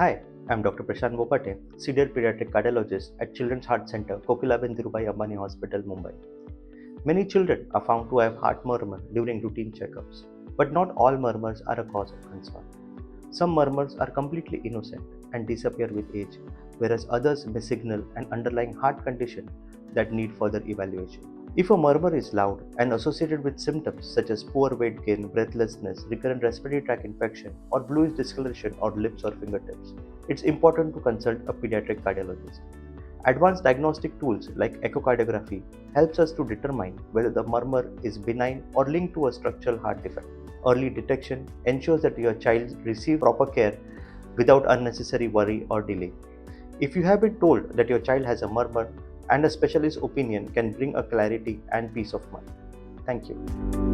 Hi, I'm Dr. Prashant Bobhate, Senior Pediatric Cardiologist at Children's Heart Center, Kokilaben Dhirubhai Ambani Hospital, Mumbai. Many children are found to have heart murmur during routine checkups, but not all murmurs are a cause of concern. Some murmurs are completely innocent and disappear with age, whereas others may signal an underlying heart condition that need further evaluation. If a murmur is loud and associated with symptoms such as poor weight gain, breathlessness, recurrent respiratory tract infection, or bluish discoloration on lips or fingertips, it's important to consult a pediatric cardiologist. Advanced diagnostic tools like echocardiography helps us to determine whether the murmur is benign or linked to a structural heart defect. Early detection ensures that your child receives proper care without unnecessary worry or delay. If you have been told that your child has a murmur, and a specialist's opinion can bring a clarity and peace of mind. Thank you.